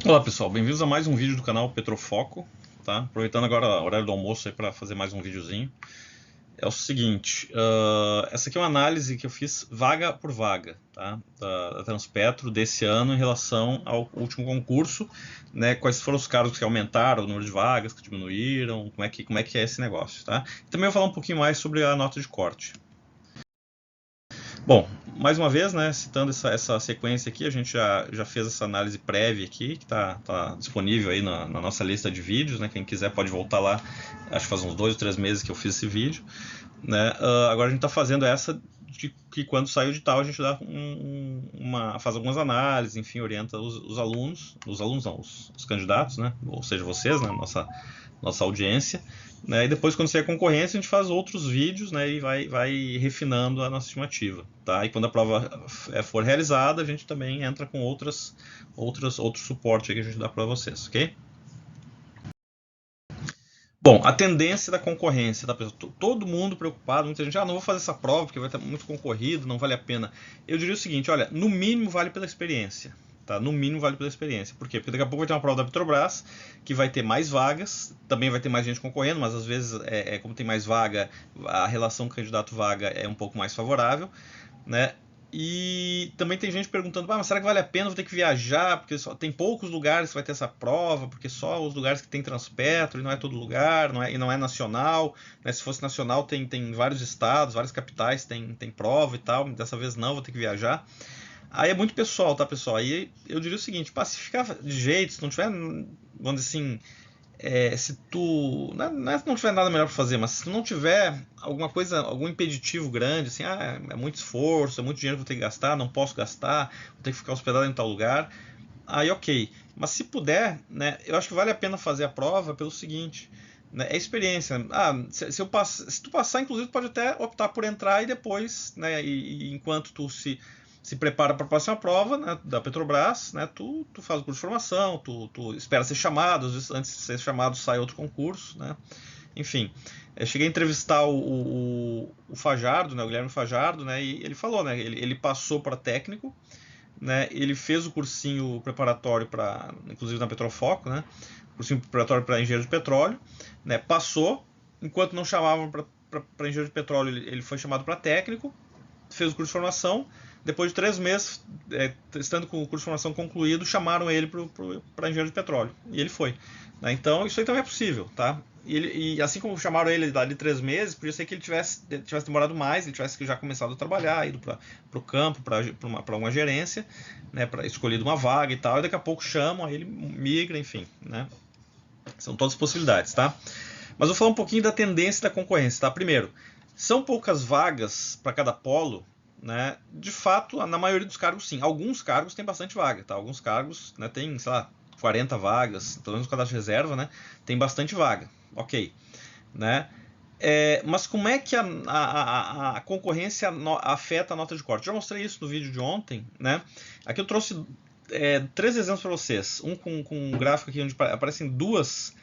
Olá pessoal, bem-vindos a mais um vídeo do canal Petrofoco, tá? Aproveitando agora o horário do almoço aí para fazer mais um videozinho. É o seguinte, essa aqui é uma análise que eu fiz vaga por vaga, tá? Da Transpetro desse ano em relação ao último concurso, né? Quais foram os cargos que aumentaram, o número de vagas que diminuíram, como é que é esse negócio, tá? E também vou falar um pouquinho mais sobre a nota de corte. Bom, mais uma vez, né, citando essa sequência aqui, a gente já fez essa análise prévia aqui, que tá disponível aí na nossa lista de vídeos, né, quem quiser pode voltar lá, acho que faz uns 2 ou 3 meses que eu fiz esse vídeo, né, agora a gente está fazendo essa de que quando sai o edital a gente dá faz algumas análises, enfim, orienta os alunos não, os candidatos, né, ou seja, vocês, né, nossa audiência, né? E depois, quando sair a concorrência, a gente faz outros vídeos, né? E vai refinando a nossa estimativa. Tá? E quando a prova for realizada, a gente também entra com outro suporte que a gente dá para vocês, ok? Bom, a tendência da concorrência, tá, pessoal? Todo mundo preocupado, muita gente, não vou fazer essa prova porque vai estar muito concorrido, não vale a pena. Eu diria o seguinte, olha, no mínimo vale pela experiência, tá? No mínimo vale pela experiência. Por quê? Porque daqui a pouco vai ter uma prova da Petrobras que vai ter mais vagas, também vai ter mais gente concorrendo, mas às vezes, como tem mais vaga, a relação candidato-vaga é um pouco mais favorável, né? E também tem gente perguntando, mas será que vale a pena? Vou ter que viajar, porque só tem poucos lugares que vai ter essa prova, porque só os lugares que tem Transpetro, e não é todo lugar, e não é nacional, né? Se fosse nacional, tem vários estados, várias capitais, tem prova e tal, dessa vez não, vou ter que viajar. Aí é muito pessoal, tá, pessoal? Aí eu diria o seguinte, se ficar de jeito, se não tiver, vamos dizer assim, se tu não é que não tiver nada melhor para fazer, mas se tu não tiver alguma coisa, algum impeditivo grande, assim, é muito esforço, é muito dinheiro que vou ter que gastar, não posso gastar, vou ter que ficar hospedado em tal lugar, aí ok. Mas se puder, né, eu acho que vale a pena fazer a prova pelo seguinte, né, é experiência. Se tu passar, inclusive, tu pode até optar por entrar e depois, né, e enquanto tu se prepara para a próxima prova, né, da Petrobras, né, tu faz o curso de formação, tu espera ser chamado, às vezes antes de ser chamado sai outro concurso, né? Enfim, eu cheguei a entrevistar o Fajardo, né, o Guilherme Fajardo, né, e ele falou, né, ele passou para técnico, né, ele fez o cursinho preparatório para, inclusive na Petrofoco, né, cursinho preparatório para engenheiro de petróleo, né, passou, enquanto não chamavam para engenheiro de petróleo, ele foi chamado para técnico, fez o curso de formação. Depois de 3 meses, estando com o curso de formação concluído, chamaram ele para engenheiro de petróleo. E ele foi. Né? Então, isso aí também é possível. Tá? E assim como chamaram ele dali 3 meses, podia ser que ele tivesse demorado mais, ele tivesse já começado a trabalhar, ido para o campo, para uma gerência, né, escolhido uma vaga e tal, e daqui a pouco chamam, aí ele migra, enfim. Né? São todas possibilidades. Tá? Mas vou falar um pouquinho da tendência da concorrência. Tá? Primeiro, são poucas vagas para cada polo, né? De fato, na maioria dos cargos, sim. Alguns cargos tem bastante vaga, tá? Alguns cargos, né, tem, sei lá, 40 vagas, pelo menos no cadastro de reserva, né? Tem bastante vaga, ok, né? Mas como é que a concorrência afeta a nota de corte? Já mostrei isso no vídeo de ontem, né? Aqui eu trouxe 3 exemplos para vocês. Um com um gráfico aqui onde aparecem duas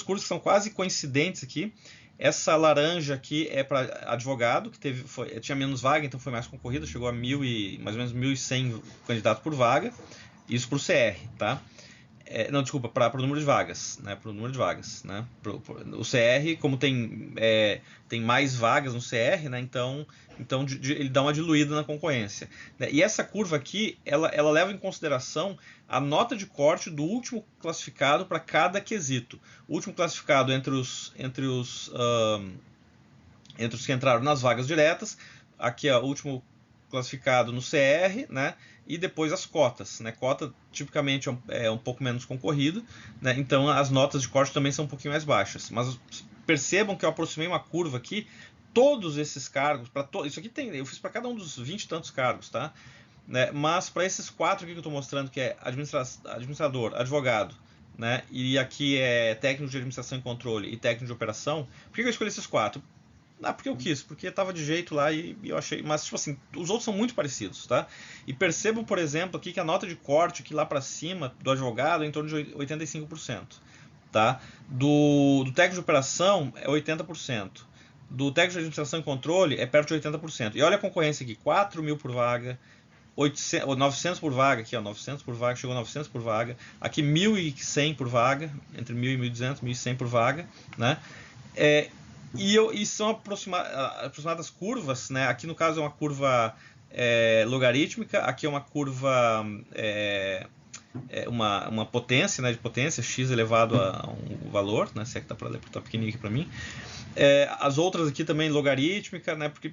curvas que são quase coincidentes aqui. Essa laranja aqui é para advogado, que tinha menos vaga, então foi mais concorrido, chegou a mais ou menos 1.100 candidatos por vaga. Isso para o CR, tá? Não, desculpa, para o número de vagas, né? Para o número de vagas, né? O CR, como tem mais vagas no CR, né? Então ele dá uma diluída na concorrência. Né? E essa curva aqui, ela leva em consideração a nota de corte do último classificado para cada quesito. O último classificado entre os que entraram nas vagas diretas, aqui é o último classificado no CR, né? E depois as cotas, né? Cota tipicamente é um pouco menos concorrido, né? Então as notas de corte também são um pouquinho mais baixas. Mas percebam que eu aproximei uma curva aqui, todos esses cargos, isso aqui eu fiz para cada um dos 20 e tantos cargos, tá? Né? Mas para esses 4 aqui que eu estou mostrando, que é administrador, advogado, né? E aqui é técnico de administração e controle e técnico de operação, por que eu escolhi esses 4? Porque eu quis, porque tava de jeito lá e eu achei. Mas, tipo assim, os outros são muito parecidos, tá? E percebam, por exemplo, aqui que a nota de corte aqui lá para cima do advogado é em torno de 85%, tá? Do técnico de operação é 80%. Do técnico de administração e controle é perto de 80%. E olha a concorrência aqui: 4 mil por vaga, 800, 900 por vaga, aqui ó, 900 por vaga, chegou a 900 por vaga, aqui 1.100 por vaga, entre 1.000 e 1.200, 1.100 por vaga, né? E são aproximadas curvas, né? Aqui no caso é uma curva logarítmica, aqui é uma curva uma potência, né, de potência, x elevado a um valor, né, se é que tá para ler, porque tá pequenininho aqui para mim. As outras aqui também logarítmica, né, porque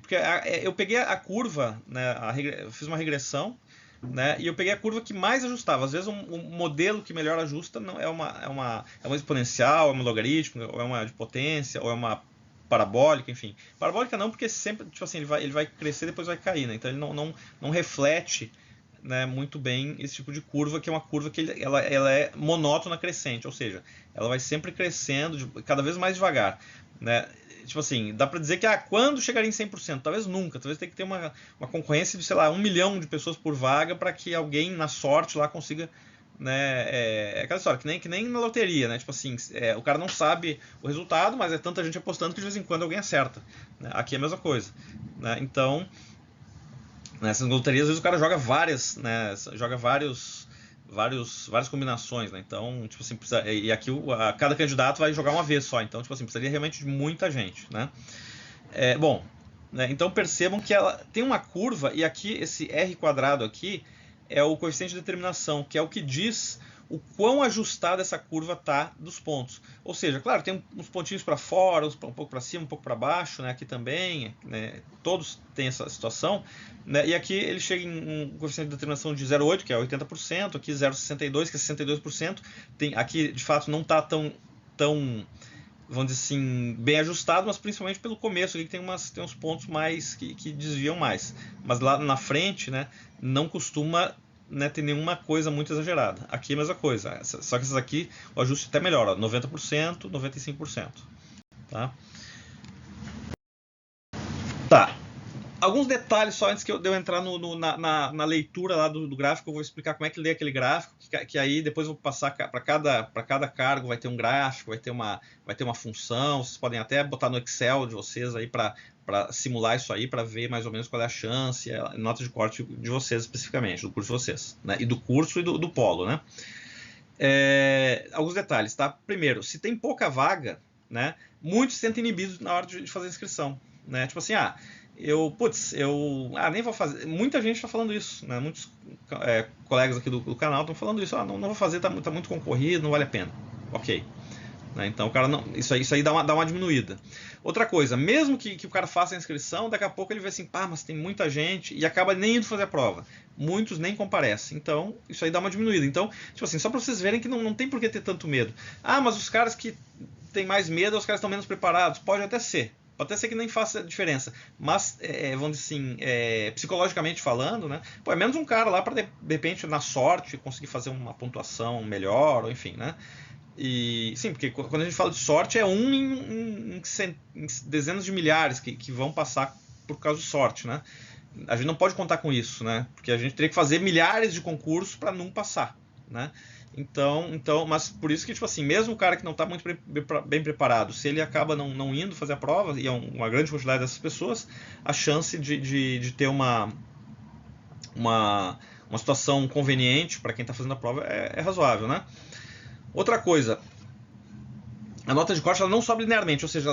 eu peguei a curva, né, eu fiz uma regressão, né, e eu peguei a curva que mais ajustava. Às vezes um modelo que melhor ajusta não é uma exponencial, é uma logarítmica, ou é uma de potência, ou é uma parabólica, enfim. Parabólica não, porque sempre, tipo assim, ele vai crescer e depois vai cair, né, então ele não reflete, né, muito bem esse tipo de curva, que é uma curva que ela é monótona crescente, ou seja, ela vai sempre crescendo cada vez mais devagar, né? Tipo assim, dá pra dizer que quando chegaria em 100%? Talvez nunca, talvez tenha que ter uma concorrência de, sei lá, 1 milhão de pessoas por vaga para que alguém na sorte lá consiga, né, aquela história, que nem na loteria, né? Tipo assim, o cara não sabe o resultado, mas é tanta gente apostando que de vez em quando alguém acerta, né? Aqui é a mesma coisa, né? Então, nessas loterias, às vezes o cara joga várias, né? Joga várias combinações, né? Então, tipo assim, e aqui cada candidato vai jogar uma vez só. Então, tipo assim, precisaria realmente de muita gente, né? Bom, né? Então percebam que ela tem uma curva, e aqui esse r quadrado aqui é o coeficiente de determinação, que é o que diz o quão ajustada essa curva tá dos pontos. Ou seja, claro, tem uns pontinhos para fora, um pouco para cima, um pouco para baixo, né? Aqui também, né? Todos têm essa situação, né? E aqui ele chega em um coeficiente de determinação de 0,8, que é 80%, aqui 0,62, que é 62%. Aqui, de fato, não está tão, vamos dizer assim, bem ajustado, mas principalmente pelo começo, aqui tem uns pontos mais que desviam mais. Mas lá na frente, né, não costuma, né, ter nenhuma coisa muito exagerada. Aqui é a mesma coisa, só que essas aqui o ajuste é até melhor, ó, 90%, 95%. Tá? Tá. Alguns detalhes só antes de eu entrar na leitura lá do gráfico. Eu vou explicar como é que lê aquele gráfico, que aí depois eu vou passar para cada cargo, vai ter um gráfico, vai ter uma função. Vocês podem até botar no Excel de vocês aí para simular isso aí, para ver mais ou menos qual é a chance, a nota de corte de vocês especificamente, do curso de vocês, né? E do curso e do polo, né? Alguns detalhes, tá? Primeiro, se tem pouca vaga, né, muitos se sentem inibidos na hora de fazer a inscrição, né? Tipo assim, nem vou fazer. Muita gente está falando isso, né? Muitos colegas aqui do canal estão falando isso. Não vou fazer, tá muito concorrido, não vale a pena. Ok. Né? Então o cara não. Isso aí dá uma diminuída. Outra coisa, mesmo que o cara faça a inscrição, daqui a pouco ele vê assim, mas tem muita gente, e acaba nem indo fazer a prova. Muitos nem comparecem. Então, isso aí dá uma diminuída. Então, tipo assim, só para vocês verem que não tem por que ter tanto medo. Mas os caras que têm mais medo, os caras estão menos preparados. Pode até ser. Pode até ser que nem faça diferença, mas, vamos dizer assim, psicologicamente falando, né? É menos um cara lá para, de repente, na sorte, conseguir fazer uma pontuação melhor, ou enfim, né? E, sim, porque quando a gente fala de sorte, é em dezenas de milhares que vão passar por causa de sorte, né? A gente não pode contar com isso, né? Porque a gente teria que fazer milhares de concursos para não passar, né? Então, mas por isso que, tipo assim, mesmo o cara que não está muito bem preparado, se ele acaba não indo fazer a prova, e é uma grande quantidade dessas pessoas, a chance de ter uma situação conveniente para quem está fazendo a prova é razoável, né? Outra coisa, a nota de corte ela não sobe linearmente, ou seja,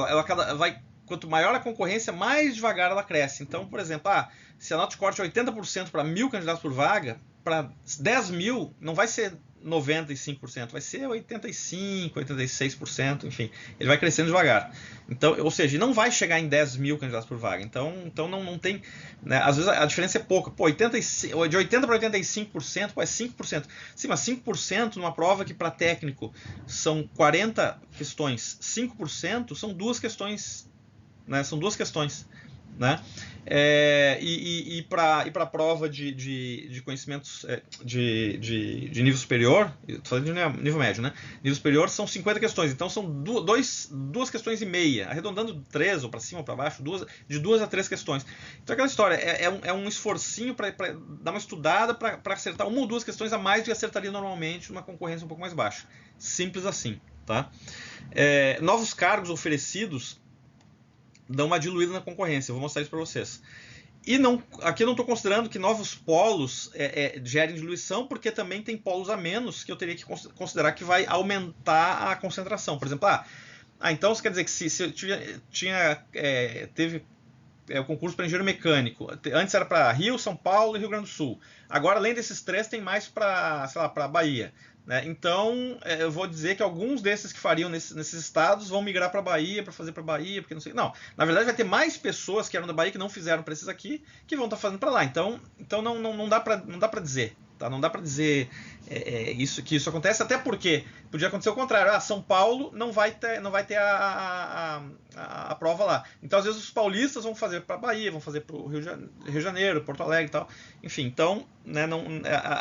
quanto maior a concorrência, mais devagar ela cresce. Então, por exemplo, se a nota de corte é 80% para 1.000 candidatos por vaga, para 10.000 não vai ser 95%, vai ser 85%, 86%, enfim, ele vai crescendo devagar. Então, ou seja, não vai chegar em 10.000 candidatos por vaga. Então não tem, né? Às vezes a diferença é pouca. De 80% para 85%, é 5%. Sim, mas 5% numa prova que para técnico são 40 questões, 5% são 2 questões, né? São 2 questões, né? E para a prova de conhecimentos de nível superior, estou falando de nível médio, né? Nível superior são 50 questões, então são 2 questões e meia, arredondando 3 ou para cima ou para baixo, de 2 a 3 questões. Então aquela história, é um esforcinho para dar uma estudada para acertar 1 ou 2 questões a mais do que acertaria normalmente numa concorrência um pouco mais baixa. Simples assim, tá? Novos cargos oferecidos dão uma diluída na concorrência. Eu vou mostrar isso para vocês. E não, aqui eu não estou considerando que novos polos gerem diluição, porque também tem polos a menos que eu teria que considerar que vai aumentar a concentração. Por exemplo, então isso quer dizer que se eu teve o concurso para engenheiro mecânico, antes era para Rio, São Paulo e Rio Grande do Sul. Agora, além desses 3, tem mais para, sei lá, para Bahia. Né? Então, eu vou dizer que alguns desses que fariam nesses estados vão migrar para Bahia, para fazer para Bahia, porque não sei. Não, na verdade vai ter mais pessoas que eram da Bahia que não fizeram para esses aqui, que vão estar fazendo para lá. Então não dá para dizer. Tá? Não dá para dizer que isso acontece, até porque podia acontecer o contrário. São Paulo não vai ter a prova lá. Então, às vezes, os paulistas vão fazer para Bahia, vão fazer para o Rio de Janeiro, Porto Alegre e tal. Enfim, então, né,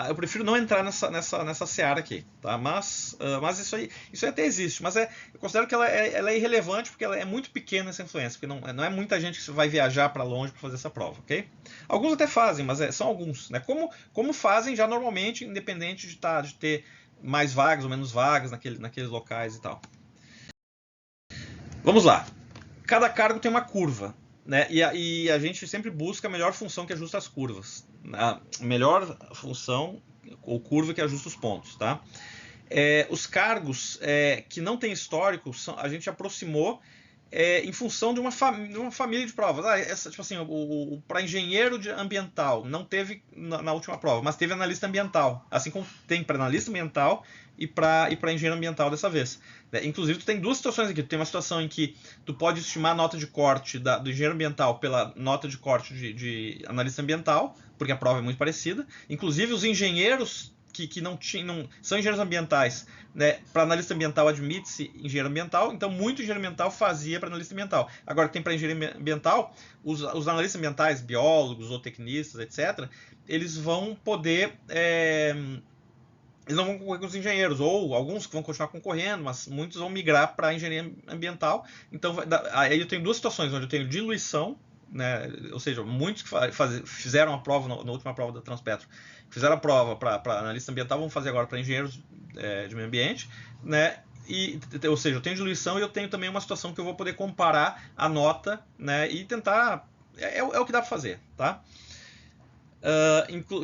eu prefiro não entrar nessa seara aqui. Tá? Mas isso aí até existe. Mas eu considero que ela é irrelevante, porque ela é muito pequena essa influência. Porque não é muita gente que vai viajar para longe para fazer essa prova. Ok? Alguns até fazem, mas são alguns. Né? Como fazem já normalmente, independente de ter mais vagas ou menos vagas naqueles locais e tal. Vamos lá. Cada cargo tem uma curva, né? E a gente sempre busca a melhor função que ajusta as curvas. A melhor função ou curva que ajusta os pontos, tá? Os cargos que não tem histórico, a gente aproximou em função de uma família de provas. Tipo assim, para engenheiro ambiental não teve na última prova, mas teve analista ambiental, assim como tem para analista ambiental e para engenheiro ambiental dessa vez. Inclusive, tu tem duas situações aqui. Tu tem uma situação em que tu pode estimar a nota de corte do engenheiro ambiental pela nota de corte de analista ambiental, porque a prova é muito parecida. Inclusive, os engenheiros que não são engenheiros ambientais, né? Para analista ambiental admite-se engenheiro ambiental, então muito engenheiro ambiental fazia para analista ambiental. Agora que tem para engenheiro ambiental, os analistas ambientais, biólogos ou tecnistas, etc., eles vão poder eles não vão concorrer com os engenheiros, ou alguns que vão continuar concorrendo, mas muitos vão migrar para a engenharia ambiental. Então, aí eu tenho duas situações, onde eu tenho diluição, né? Ou seja, muitos que fizeram a prova na última prova da Transpetro, fizeram a prova para analista ambiental, vão fazer agora para engenheiros de meio ambiente, né? Ou seja, eu tenho diluição e eu tenho também uma situação que eu vou poder comparar a nota, né? E tentar... É o que dá para fazer, tá?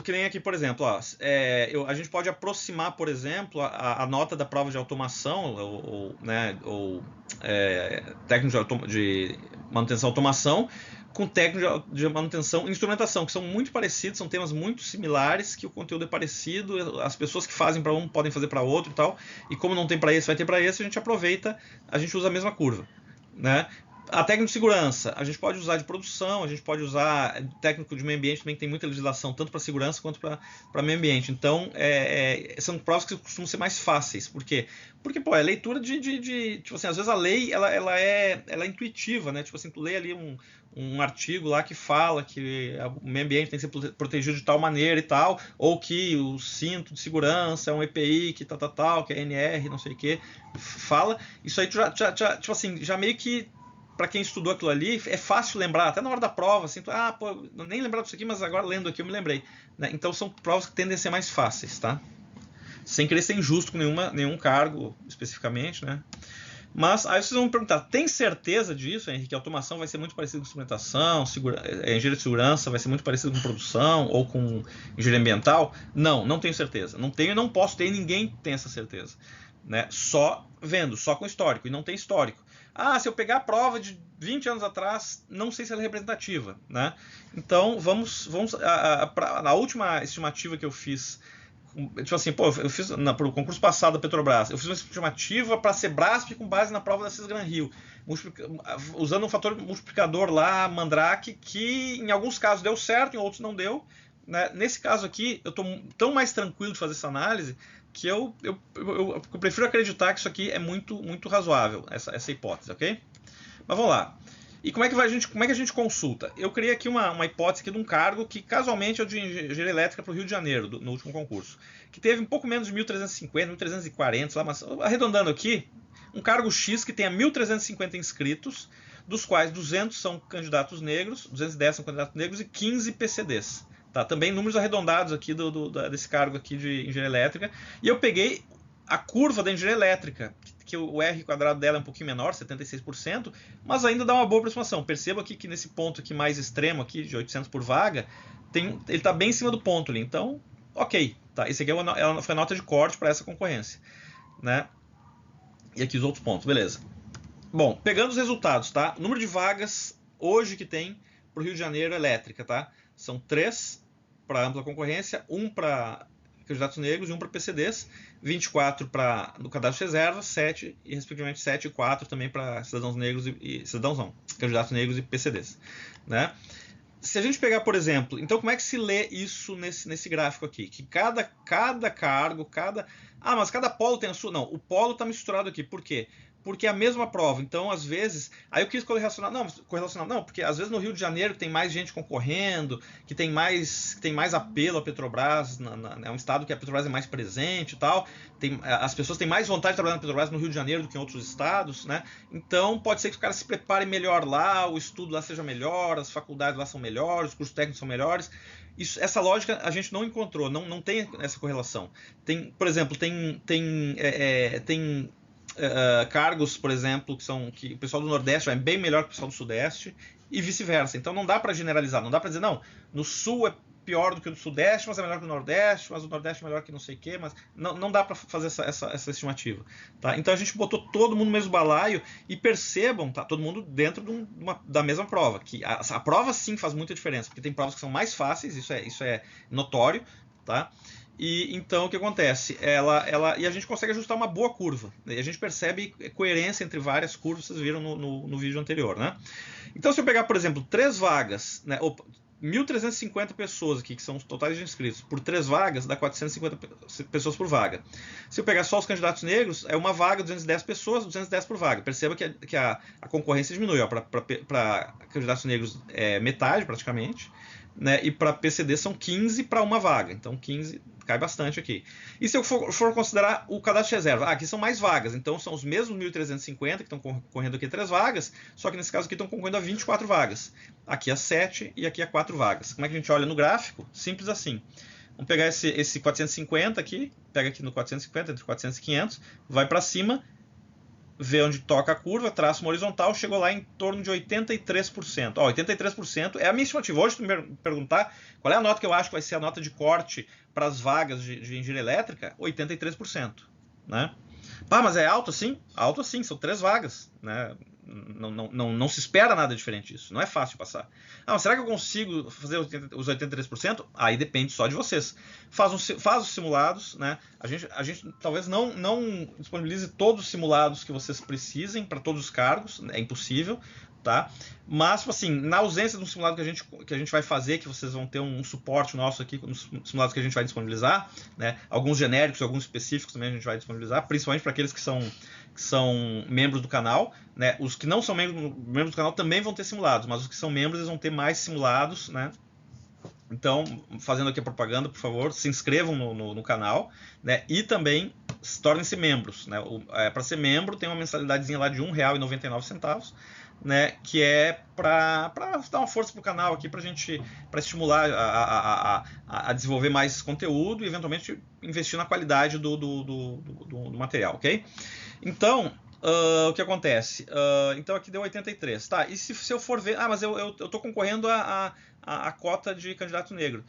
Que nem aqui, por exemplo, a gente pode aproximar, por exemplo, a nota da prova de automação ou técnico de manutenção e automação com técnico de manutenção e instrumentação, que são muito parecidos, são temas muito similares, que o conteúdo é parecido, as pessoas que fazem para um podem fazer para outro e tal, e como não tem para esse, vai ter para esse, a gente aproveita, a gente usa a mesma curva, né? A técnica de segurança, a gente pode usar de produção, a gente pode usar técnico de meio ambiente, também tem muita legislação, tanto para segurança quanto para meio ambiente. Então, são provas que costumam ser mais fáceis. Por quê? Porque, é leitura tipo assim, às vezes a lei, ela é intuitiva, né? Tipo assim, tu lê ali um artigo lá que fala que o meio ambiente tem que ser protegido de tal maneira e tal, ou que o cinto de segurança é um EPI que tal, que é NR, não sei o que, fala. Isso aí tu tipo assim, já meio que para quem estudou aquilo ali, é fácil lembrar, até na hora da prova, assim, eu nem lembrava disso aqui, mas agora lendo aqui eu me lembrei. Né? Então são provas que tendem a ser mais fáceis, tá? Sem querer ser injusto com nenhum cargo especificamente, né? Mas aí vocês vão me perguntar, tem certeza disso, Henrique? Que a automação vai ser muito parecida com instrumentação, engenharia de segurança vai ser muito parecido com produção ou com engenharia ambiental? Não tenho certeza. Não tenho e não posso ter, ninguém tem essa certeza. Né? Só vendo, só com histórico, e não tem histórico. Se eu pegar a prova de 20 anos atrás, não sei se ela é representativa, né? Então, vamos na última estimativa que eu fiz, tipo assim, eu fiz para o concurso passado da Petrobras, eu fiz uma estimativa para a Sebrasp com base na prova da Cisgran Rio, usando um fator multiplicador lá, Mandrake, que em alguns casos deu certo, em outros não deu. Né? Nesse caso aqui, eu estou tão mais tranquilo de fazer essa análise, que eu prefiro acreditar que isso aqui é muito, muito razoável, essa hipótese, ok? Mas vamos lá. E como é que a gente consulta? Eu criei aqui uma hipótese aqui de um cargo que casualmente é o de engenharia elétrica para o Rio de Janeiro, no último concurso, que teve um pouco menos de 1.350, 1.340, lá, mas arredondando aqui, um cargo X que tenha 1.350 inscritos, dos quais 200 são candidatos negros, 210 são candidatos negros e 15 PCDs. Tá, também números arredondados aqui desse cargo aqui de engenharia elétrica. E eu peguei a curva da engenharia elétrica, que o R quadrado dela é um pouquinho menor, 76%, mas ainda dá uma boa aproximação. Perceba aqui que nesse ponto aqui mais extremo, aqui, de 800 por vaga, ele está bem em cima do ponto ali. Então, ok. Tá? Esse aqui foi a nota de corte para essa concorrência. Né? E aqui os outros pontos, beleza. Bom, pegando os resultados, tá? O número de vagas hoje que tem para o Rio de Janeiro elétrica, tá? São 3 para ampla concorrência, 1 para candidatos negros e 1 para PCDs, 24 no cadastro de reserva, 7 e respectivamente 7 e 4 também para cidadãos negros candidatos negros e PCDs, né? Se a gente pegar, por exemplo, então como é que se lê isso nesse gráfico aqui? Que cada cargo, mas cada polo tem a sua... Não, o polo está misturado aqui. Por quê? Porque é a mesma prova. Então, às vezes... Aí eu quis correlacionar... Não, porque às vezes no Rio de Janeiro tem mais gente concorrendo, que tem mais apelo à Petrobras, é um estado que a Petrobras é mais presente e tal. As pessoas têm mais vontade de trabalhar na Petrobras no Rio de Janeiro do que em outros estados, né? Então, pode ser que os caras se preparem melhor lá, o estudo lá seja melhor, as faculdades lá são melhores, os cursos técnicos são melhores. Essa lógica a gente não encontrou, não tem essa correlação. Por exemplo, tem cargos, por exemplo, que o pessoal do Nordeste vai bem melhor que o pessoal do Sudeste e vice-versa. Então não dá para generalizar, não dá para dizer, não, no Sul é pior do que o do Sudeste, mas é melhor que o Nordeste, mas o Nordeste é melhor que não sei o quê, mas não dá para fazer essa estimativa. Tá? Então a gente botou todo mundo no mesmo balaio e percebam, tá, todo mundo dentro da mesma prova, que a prova sim faz muita diferença, porque tem provas que são mais fáceis, isso é notório, tá? E então o que acontece? E a gente consegue ajustar uma boa curva. E a gente percebe coerência entre várias curvas, vocês viram no vídeo anterior, né? Então, se eu pegar, por exemplo, 3 vagas, né, 1.350 pessoas aqui, que são os totais de inscritos, por 3 vagas, dá 450 pessoas por vaga. Se eu pegar só os candidatos negros, é uma vaga, 210 pessoas, 210 por vaga. Perceba que a concorrência diminui. Para candidatos negros é metade, praticamente. Né, e para PCD são 15 para uma vaga, então 15 cai bastante aqui. E se eu for considerar o cadastro de reserva, aqui são mais vagas, então são os mesmos 1.350 que estão concorrendo aqui 3 vagas, só que nesse caso aqui estão concorrendo a 24 vagas, aqui a 7 e aqui a 4 vagas. Como é que a gente olha no gráfico? Simples assim. Vamos pegar esse 450 aqui, pega aqui no 450, entre 400 e 500, vai para cima, vê onde toca a curva, traça uma horizontal, chegou lá em torno de 83%. 83% é a minha estimativa. Hoje, se tu me perguntar qual é a nota que eu acho que vai ser a nota de corte para as vagas de engenharia elétrica, 83%. Né? Mas é alto assim? Alto assim, são 3 vagas. Né? Não se espera nada diferente disso. Não é fácil passar. Mas será que eu consigo fazer os 83%? Aí depende só de vocês. Faz os simulados. Né? A gente talvez não disponibilize todos os simulados que vocês precisem para todos os cargos. É impossível. Tá? Mas, assim, na ausência de um simulado que a gente vai fazer, que vocês vão ter um suporte nosso aqui, nos simulados que a gente vai disponibilizar, né? Alguns genéricos, alguns específicos também a gente vai disponibilizar, principalmente para aqueles que são membros do canal, né? Os que não são membros do canal também vão ter simulados, mas os que são membros eles vão ter mais simulados, né? Então, fazendo aqui a propaganda, por favor, se inscrevam no canal, né? E também tornem-se membros, né? Para ser membro tem uma mensalidadezinha lá de R$ 1,99, né, que é para dar uma força pro canal aqui, para estimular a desenvolver mais conteúdo e eventualmente investir na qualidade do material, ok? Então, o que acontece? Então aqui deu 83, tá? E se eu for ver, mas eu tô concorrendo a cota de candidato negro.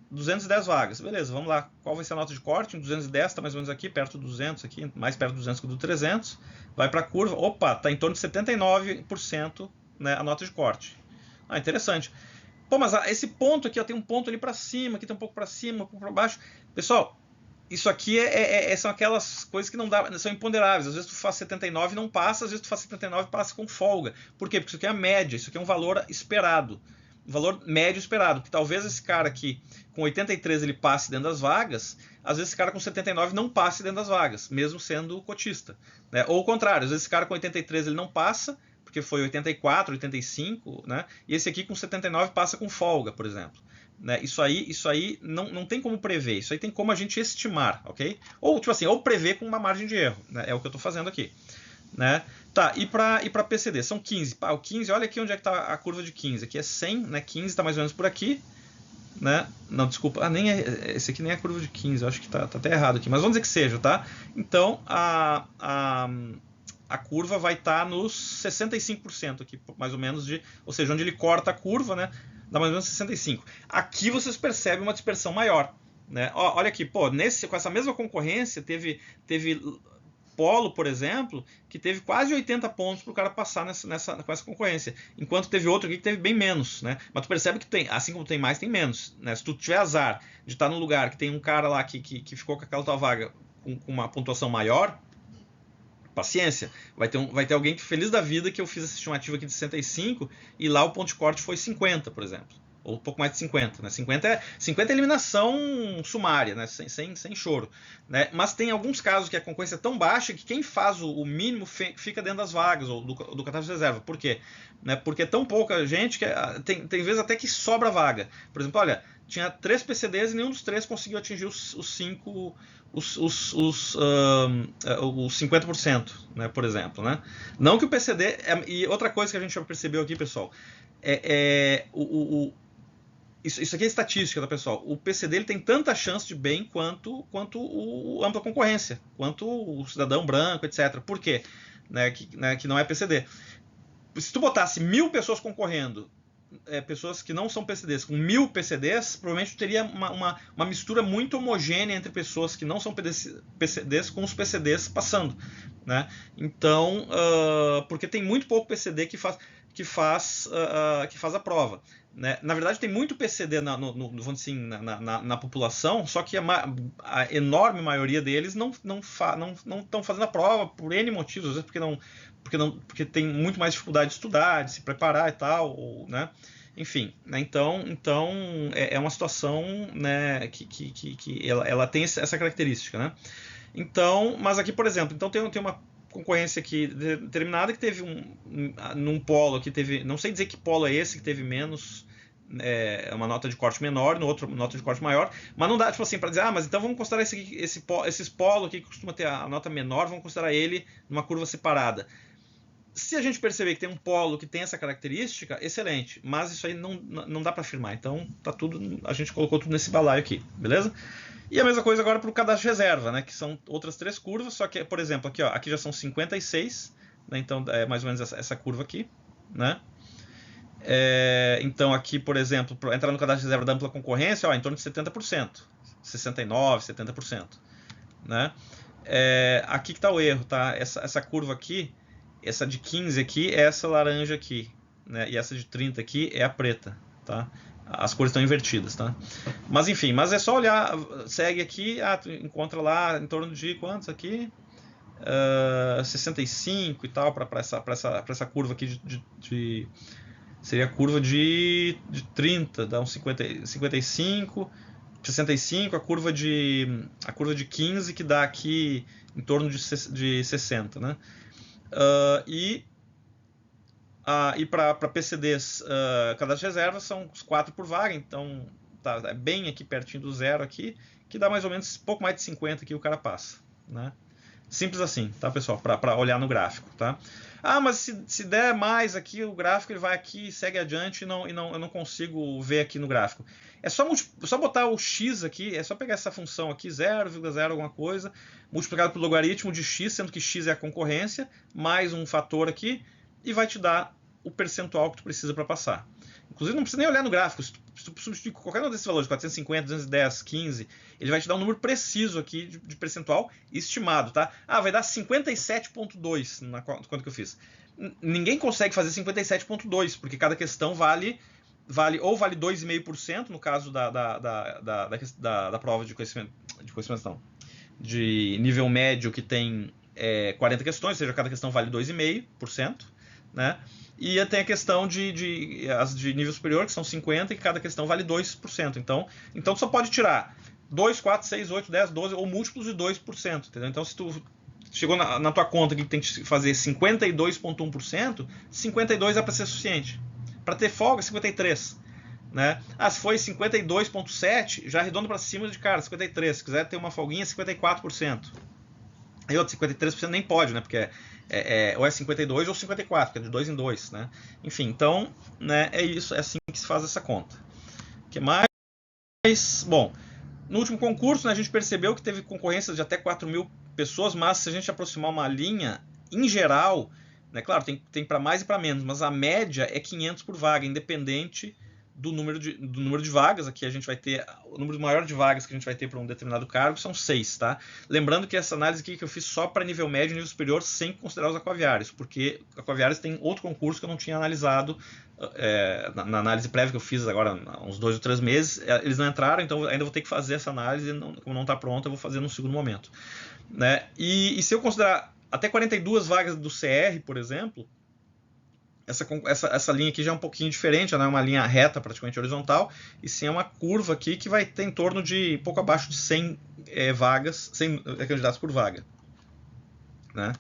210 vagas, beleza, vamos lá. Qual vai ser a nota de corte? 210 está mais ou menos aqui, perto do 200, aqui, mais perto do 200 que do 300. Vai para a curva, opa, está em torno de 79%, né, a nota de corte. Interessante. Mas esse ponto aqui, tem um ponto ali para cima, aqui tem um pouco para cima, um pouco para baixo. Pessoal, isso aqui são aquelas coisas que não dá, são imponderáveis. Às vezes tu faz 79 e não passa, às vezes tu faz 79 e passa com folga. Por quê? Porque isso aqui é a média, isso aqui é um valor esperado. Valor médio esperado, que talvez esse cara aqui com 83 ele passe dentro das vagas, às vezes esse cara com 79 não passe dentro das vagas, mesmo sendo cotista, né? Ou o contrário, às vezes esse cara com 83 ele não passa, porque foi 84, 85, né? E esse aqui com 79 passa com folga, por exemplo. Né? Isso aí não tem como prever, isso aí tem como a gente estimar, ok? Ou tipo assim, ou prever com uma margem de erro, né? É o que eu estou fazendo aqui. Né? Tá, e para PCD, são 15. O 15, olha aqui onde é que está a curva de 15. Aqui é 100, né? 15 está mais ou menos por aqui. Né? Não, desculpa, esse aqui nem é a curva de 15, eu acho que tá até errado aqui, mas vamos dizer que seja, tá? Então, a curva vai estar nos 65% aqui, mais ou menos, ou seja, onde ele corta a curva, né, dá mais ou menos 65%. Aqui vocês percebem uma dispersão maior, né? Olha aqui, pô, com essa mesma concorrência, teve polo, por exemplo, que teve quase 80 pontos para o cara passar com essa concorrência, enquanto teve outro aqui que teve bem menos, né? Mas tu percebe que tem, assim como tem mais, tem menos, né? Se tu tiver azar de estar num lugar que tem um cara lá que ficou com aquela tua vaga com uma pontuação maior, paciência, vai ter alguém feliz da vida que eu fiz essa estimativa aqui de 65 e lá o ponto de corte foi 50, por exemplo. Ou um pouco mais de 50, né? 50 é eliminação sumária, né? Sem choro, né? Mas tem alguns casos que a concorrência é tão baixa que quem faz o mínimo fica dentro das vagas ou do cadastro de reserva. Por quê? Né? Porque é tão pouca gente que tem vezes até que sobra vaga. Por exemplo, olha, tinha 3 PCDs e nenhum dos 3 conseguiu atingir os 50%, né? Por exemplo, né? Não que o PCD... E outra coisa que a gente já percebeu aqui, pessoal, isso aqui é estatística, tá, pessoal? O PCD ele tem tanta chance de bem quanto o ampla concorrência, quanto o cidadão branco, etc. Por quê? Que não é PCD. Se tu botasse 1000 pessoas concorrendo, pessoas que não são PCDs, com 1000 PCDs, provavelmente tu teria uma mistura muito homogênea entre pessoas que não são PCDs com os PCDs passando, né? Então, porque tem muito pouco PCD que faz a prova. Né? Na verdade, tem muito PCD na população, só que a enorme maioria deles não estão fazendo a prova por N motivos, às vezes porque tem muito mais dificuldade de estudar, de se preparar e tal, né? Enfim, né? Então é uma situação, né, que ela tem essa característica, né? Então, mas aqui, por exemplo, então tem uma concorrência aqui determinada que teve num polo que teve, não sei dizer que polo é esse que teve menos, uma nota de corte menor, no outro nota de corte maior, mas não dá tipo assim para dizer, mas então vamos considerar esses polos aqui que costuma ter a nota menor, vamos considerar ele numa curva separada. Se a gente perceber que tem um polo que tem essa característica, excelente, mas isso aí não dá para afirmar, então tá tudo, a gente colocou tudo nesse balaio aqui, beleza? E a mesma coisa agora para o cadastro de reserva, né, que são outras 3 curvas, só que, por exemplo, aqui já são 56, né, então é mais ou menos essa curva aqui, né? Então aqui, por exemplo, para entrar no cadastro de reserva da ampla concorrência, em torno de 70%, 69%, 70%, né? Aqui que está o erro, tá? Essa curva aqui, essa de 15 aqui é essa laranja aqui, né? E essa de 30 aqui é a preta, tá? As cores estão invertidas, tá? Mas enfim, é só olhar, segue aqui, tu encontra lá em torno de quantos aqui? 65 e tal, para essa curva aqui seria a curva de 30, dá uns 55, 65, a curva de 15 que dá aqui em torno de 60, né? E para PCDs, cadastro de reserva são os 4 por vaga, então tá bem aqui pertinho do zero aqui, que dá mais ou menos pouco mais de 50 que o cara passa, né? Simples assim, tá, pessoal? Para olhar no gráfico, tá? Mas se der mais aqui, o gráfico ele vai aqui, segue adiante e eu não consigo ver aqui no gráfico. É só botar o x aqui, é só pegar essa função aqui, 0,0 alguma coisa, multiplicado pelo logaritmo de x, sendo que x é a concorrência, mais um fator aqui, e vai te dar o percentual que tu precisa para passar. Inclusive, não precisa nem olhar no gráfico. Se tu substituir qualquer um desses valores, 450, 210, 15, ele vai te dar um número preciso aqui de percentual estimado, tá? Vai dar 57,2 quanto que eu fiz. Ninguém consegue fazer 57,2, porque cada questão vale 2,5% no caso da prova de conhecimento não, de nível médio que tem 40 questões, ou seja, cada questão vale 2,5%, né? E tem a questão as de nível superior, que são 50, e cada questão vale 2%. Então tu só pode tirar 2, 4, 6, 8, 10, 12 ou múltiplos de 2%. Entendeu? Então se tu chegou na tua conta que tem que fazer 52,1%, 52 é para ser suficiente. Para ter folga, 53. Né? Se foi 52,7%, já arredondo para cima de cara, 53%. Se quiser ter uma folguinha, 54%. E outro 53% nem pode, né? Porque ou é 52 ou 54, que é de 2 em 2, né? Enfim, então, né, é isso, é assim que se faz essa conta. O que mais? Bom, no último concurso, né, a gente percebeu que teve concorrência de até 4.000 pessoas, mas se a gente aproximar uma linha, em geral, né, claro, tem para mais e para menos, mas a média é 500 por vaga, independente do número de vagas. Aqui a gente vai ter, o número maior de vagas que a gente vai ter para um determinado cargo são 6, tá? Lembrando que essa análise aqui que eu fiz só para nível médio e nível superior, sem considerar os aquaviários, porque aquaviários tem outro concurso que eu não tinha analisado na análise prévia que eu fiz agora há uns 2 ou 3 meses, eles não entraram, então ainda vou ter que fazer essa análise, como não está pronta, eu vou fazer num segundo momento, né? E se eu considerar até 42 vagas do CR, por exemplo, essa linha aqui já é um pouquinho diferente, não é uma linha reta, praticamente horizontal, e sim é uma curva aqui que vai ter em torno de pouco abaixo de 100 vagas, 100 candidatos por vaga, né?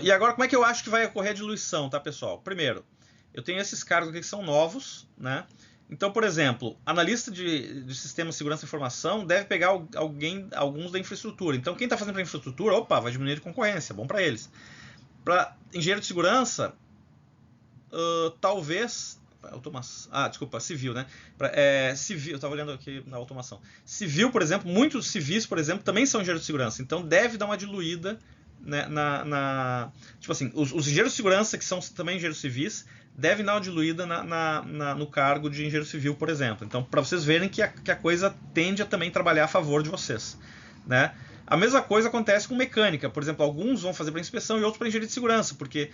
E agora, como é que eu acho que vai ocorrer a diluição, tá, pessoal? Primeiro, eu tenho esses cargos aqui que são novos, né? Então, por exemplo, analista de sistema de segurança e informação deve pegar alguns da infraestrutura. Então, quem está fazendo para infraestrutura, opa, vai diminuir a concorrência, bom para eles. Para engenheiro de segurança, talvez... desculpa, civil, né? Civil, eu estava olhando aqui na automação. Civil, por exemplo, muitos civis, por exemplo, também são engenheiros de segurança. Então, deve dar uma diluída, né, tipo assim, os engenheiros de segurança, que são também engenheiros civis, devem dar uma diluída no cargo de engenheiro civil, por exemplo. Então, para vocês verem que a coisa tende a também trabalhar a favor de vocês, né? A mesma coisa acontece com mecânica. Por exemplo, alguns vão fazer para inspeção e outros para engenharia de segurança, porque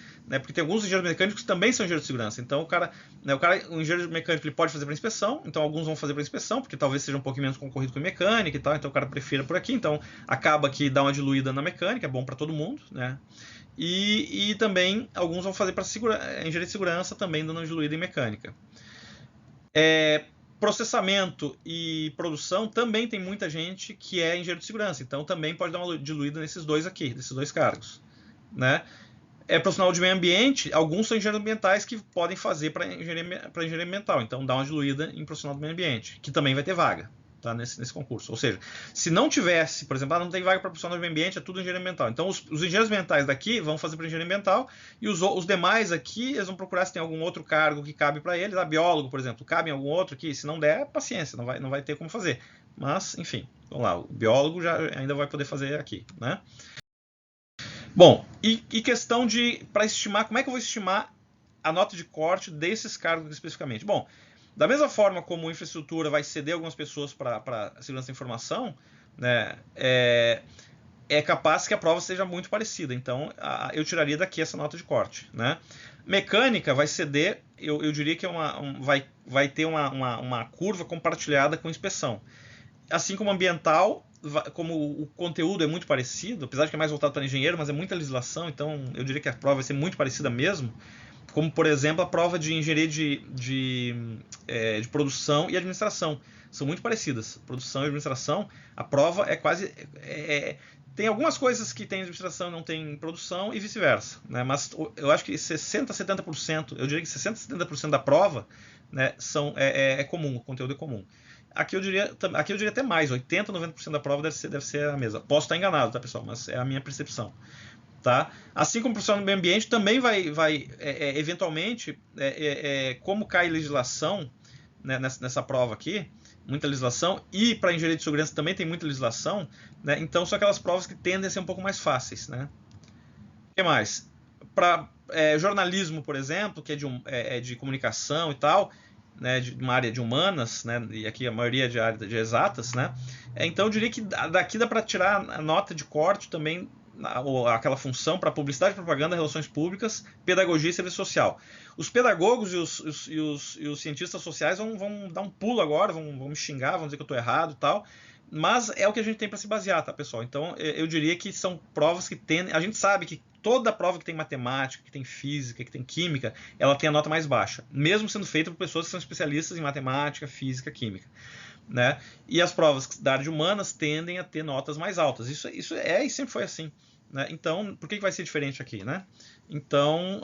tem alguns engenheiros mecânicos que também são engenheiros de segurança. Então, o engenheiro mecânico ele pode fazer para inspeção, então alguns vão fazer para inspeção, porque talvez seja um pouquinho menos concorrido com mecânica e tal, então o cara prefira por aqui. Então, acaba que dá uma diluída na mecânica, é bom para todo mundo, né? E também alguns vão fazer para engenharia de segurança, também dando uma diluída em mecânica. Processamento e produção também tem muita gente que é engenheiro de segurança, então também pode dar uma diluída nesses dois aqui, nesses dois cargos, né? Profissional de meio ambiente, alguns são engenheiros ambientais que podem fazer para engenharia ambiental, então dá uma diluída em profissional do meio ambiente, que também vai ter vaga, tá, nesse concurso. Ou seja, se não tivesse, por exemplo, não tem vaga para profissional de meio ambiente, é tudo engenharia ambiental. Então os engenheiros ambientais daqui vão fazer para engenharia ambiental e os demais aqui, eles vão procurar se tem algum outro cargo que cabe para eles. Biólogo, por exemplo, cabe em algum outro aqui? Se não der, paciência, não vai ter como fazer. Mas, enfim, vamos lá, o biólogo já ainda vai poder fazer aqui, né? Bom, e questão para estimar, como é que eu vou estimar a nota de corte desses cargos especificamente? Bom, da mesma forma como a infraestrutura vai ceder algumas pessoas para a segurança da informação, né, é capaz que a prova seja muito parecida. Então, eu tiraria daqui essa nota de corte, né? Mecânica vai ceder, eu diria que vai ter uma curva compartilhada com inspeção. Assim como ambiental, como o conteúdo é muito parecido, apesar de que é mais voltado para engenheiro, mas é muita legislação, então eu diria que a prova vai ser muito parecida mesmo. Como, por exemplo, a prova de engenharia de produção e administração. São muito parecidas. Produção e administração, a prova é quase... tem algumas coisas que tem administração e não tem produção e vice-versa, né? Mas eu acho que 60%, 70%, eu diria que 60%, 70% da prova, né, é comum, o conteúdo é comum. Aqui eu diria até mais, 80%, 90% da prova deve ser a mesma. Posso estar enganado, tá, pessoal? Mas é a minha percepção. Tá? Assim como o profissional do meio ambiente também vai eventualmente, como cai legislação, né, nessa prova aqui, muita legislação, e para engenharia de segurança também tem muita legislação, né, então são aquelas provas que tendem a ser um pouco mais fáceis, né? O que mais? Para jornalismo, por exemplo, que é de comunicação e tal, né, de uma área de humanas, né, e aqui a maioria de área de exatas, né? Então eu diria que daqui dá para tirar a nota de corte também, aquela função para publicidade, propaganda, relações públicas, pedagogia e serviço social. Os pedagogos e os cientistas sociais vão dar um pulo agora, vão me xingar, vão dizer que eu estou errado e tal, mas é o que a gente tem para se basear, tá, pessoal? Então eu diria que são provas que tendem... A gente sabe que toda prova que tem matemática, que tem física, que tem química, ela tem a nota mais baixa, mesmo sendo feita por pessoas que são especialistas em matemática, física, química, né? E as provas da área de humanas tendem a ter notas mais altas. Isso e sempre foi assim, né? Então, por que vai ser diferente aqui, né? Então,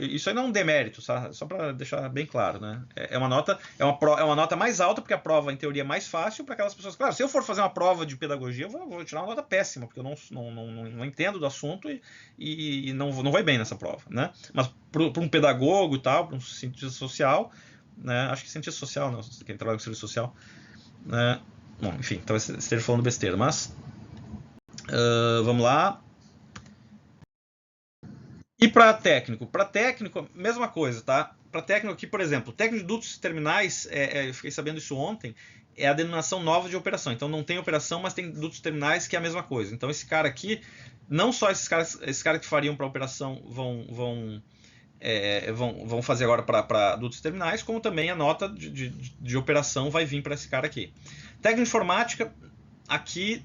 isso aí não é um demérito, sabe? Só para deixar bem claro, né? É uma nota mais alta, porque a prova, em teoria, é mais fácil para aquelas pessoas. Claro, se eu for fazer uma prova de pedagogia, eu vou tirar uma nota péssima, porque eu não entendo do assunto e não vai bem nessa prova, né? Mas para um pedagogo e tal, para um cientista social, né? Acho que cientista social, não, quem trabalha com serviço social, né? Bom, enfim, talvez esteja falando besteira, mas vamos lá. para técnico? Para técnico, mesma coisa, tá? Para técnico aqui, por exemplo, técnico de dutos terminais, eu fiquei sabendo isso ontem, é a denominação nova de operação. Então não tem operação, mas tem dutos terminais, que é a mesma coisa. Então esse cara aqui, não só esses caras que fariam para operação vão fazer agora para dutos terminais, como também a nota de operação vai vir para esse cara aqui. Técnico de informática, aqui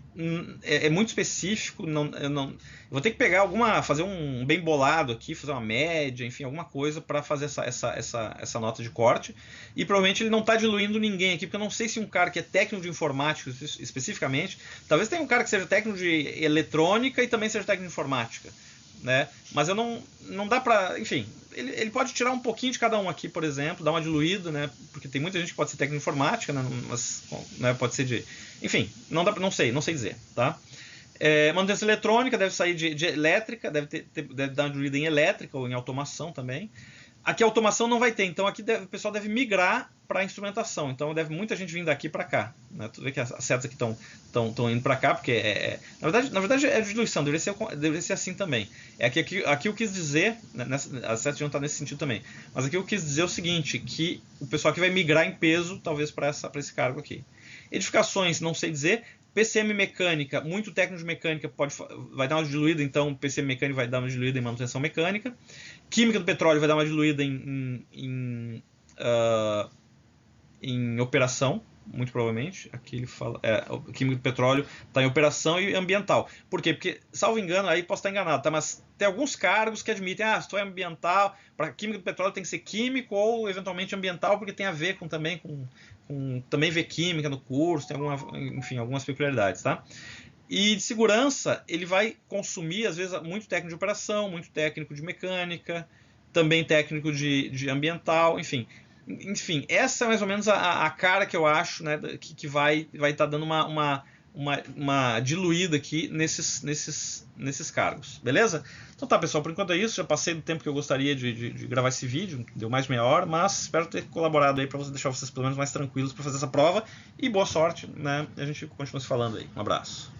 é muito específico, eu vou ter que pegar fazer um bem bolado aqui, fazer uma média, enfim, alguma coisa para fazer essa nota de corte. E provavelmente ele não está diluindo ninguém aqui, porque eu não sei se um cara que é técnico de informática especificamente, talvez tenha um cara que seja técnico de eletrônica e também seja técnico de informática, né? Mas eu não dá para, enfim, ele pode tirar um pouquinho de cada um aqui, por exemplo, dar uma diluída, né? Porque tem muita gente que pode ser técnico de informática, né? Mas, né, pode ser de, enfim, não sei dizer, tá? Manutenção eletrônica deve sair de elétrica, deve dar uma diluída em elétrica ou em automação também. Aqui a automação não vai ter, então aqui o pessoal deve migrar para a instrumentação, então deve muita gente vir daqui para cá, né? Tu vê que as setas aqui estão indo para cá, porque na verdade é diluição, deveria ser assim também. Aqui eu quis dizer, né, as setas não estão nesse sentido também, mas aqui eu quis dizer o seguinte, que o pessoal aqui vai migrar em peso, talvez para esse cargo aqui. Edificações, não sei dizer. PCM mecânica, muito técnico de mecânica vai dar uma diluída, então PCM mecânica vai dar uma diluída em manutenção mecânica. Química do petróleo vai dar uma diluída em operação, muito provavelmente. Aqui ele fala, química do petróleo está em operação e ambiental. Por quê? Porque, salvo engano, aí posso estar enganado, tá? Mas tem alguns cargos que admitem, se tu é ambiental, para química do petróleo tem que ser químico ou eventualmente ambiental, porque tem a ver também ver química no curso, tem algumas peculiaridades, tá? E de segurança, ele vai consumir, às vezes, muito técnico de operação, muito técnico de mecânica, também técnico de ambiental, enfim. Essa é mais ou menos a cara que eu acho, né, que vai estar dando uma diluída aqui nesses cargos, beleza? Então tá, pessoal, por enquanto é isso, já passei do tempo que eu gostaria de gravar esse vídeo, deu mais de meia hora, mas espero ter colaborado aí para deixar vocês pelo menos mais tranquilos para fazer essa prova, e boa sorte, né? A gente continua se falando aí, um abraço.